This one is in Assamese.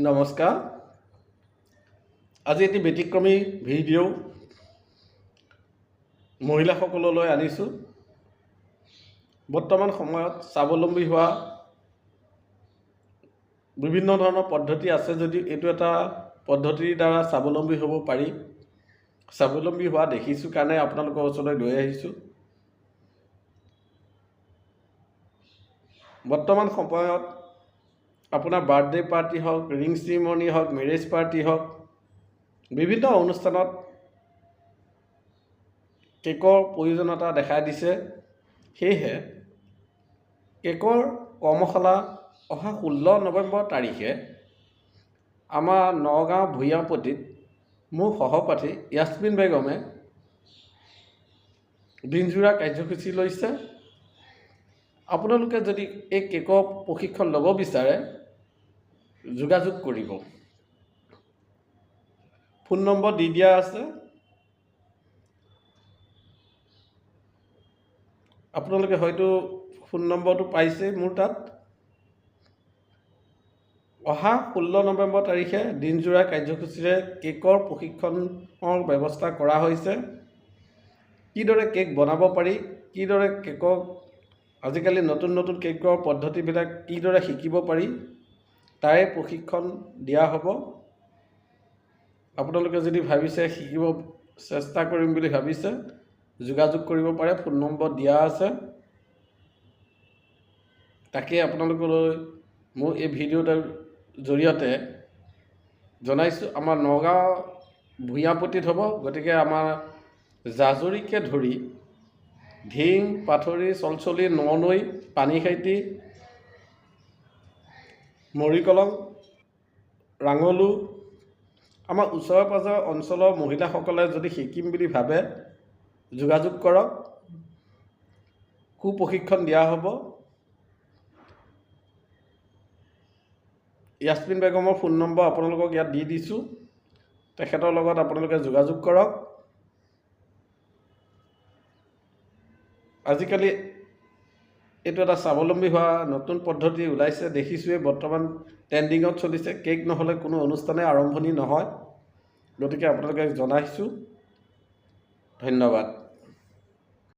নমস্কাৰ। আজি এটি ব্যতিক্ৰমী ভিডিঅ' মহিলাসকললৈ আনিছোঁ। বৰ্তমান সময়ত স্বাৱলম্বী হোৱা বিভিন্ন ধৰণৰ পদ্ধতি আছে যদিও এইটো এটা পদ্ধতিৰ দ্বাৰা স্বাৱলম্বী হ'ব পাৰি। স্বাৱলম্বী হোৱা দেখিছোঁ কাৰণে আপোনালোকৰ ওচৰলৈ লৈ আহিছোঁ। বৰ্তমান সময়ত আপোনাৰ বাৰ্থডে পাৰ্টি হওক, ৰিং চেৰিমনি হওক, মেৰেজ পাৰ্টি হওক, বিভিন্ন অনুষ্ঠানত কেকৰ প্ৰয়োজনীয়তা দেখা দিছে। সেয়েহে কেকৰ কৰ্মশালা অহা 16 নৱেম্বৰ তাৰিখে আমাৰ নগাঁও ভূঞাপতিত মোৰ সহপাঠী য়াসমিন বেগমে দিনজোৰা কাৰ্যসূচী লৈছে। আপোনালোকে যদি এই কেকৰ প্ৰশিক্ষণ ল'ব বিচাৰে যোগাযোগ কৰিব। ফোন নম্বৰ দি দিয়া আছে। আপোনালোকে হয়তো ফোন নম্বৰটো পাইছেই মোৰ তাত। অহা 16 নৱেম্বৰ তাৰিখে দিনজোৰা কাৰ্যসূচীৰে কেকৰ প্ৰশিক্ষণৰ ব্যৱস্থা কৰা হৈছে। কিদৰে কেক বনাব পাৰি, কিদৰে কেকক আজিকালি নতুন নতুন কেকৰ পদ্ধতিবিলাক কিদৰে শিকিব পাৰি তাৰে প্ৰশিক্ষণ দিয়া হ'ব। আপোনালোকে যদি ভাবিছে শিকিব চেষ্টা কৰিম বুলি ভাবিছে যোগাযোগ কৰিব পাৰে। ফোন নম্বৰ দিয়া আছে। তাকে আপোনালোকলৈ মোৰ এই ভিডিঅ'টোৰ জৰিয়তে জনাইছোঁ। আমাৰ নগাঁও ভূঞাপতিত হ'ব, গতিকে আমাৰ জাজৰিকে ধৰি ঢিং, পাথৰি, চলচলি, ননৈ, পানীখাইটি, মৰিকলং, ৰাঙলু, আমাৰ ওচৰে পাঁজৰে অঞ্চলৰ মহিলাসকলে যদি শিকিম বুলি ভাবে যোগাযোগ কৰক। সুপ্ৰশিক্ষণ দিয়া হ'ব। য়াসমিন বেগমৰ ফোন নম্বৰ আপোনালোকক ইয়াত দি দিছোঁ। তেখেতৰ লগত আপোনালোকে যোগাযোগ কৰক। আজিকালি এইটো এটা স্বাৱলম্বী হোৱা নতুন পদ্ধতি ওলাইছে, দেখিছোঁৱেই বৰ্তমান ট্ৰেণ্ডিঙত চলিছে। কেক নহ'লে কোনো অনুষ্ঠানে আৰম্ভণি নহয়। গতিকে আপোনালোকে জনাইছোঁ। ধন্যবাদ।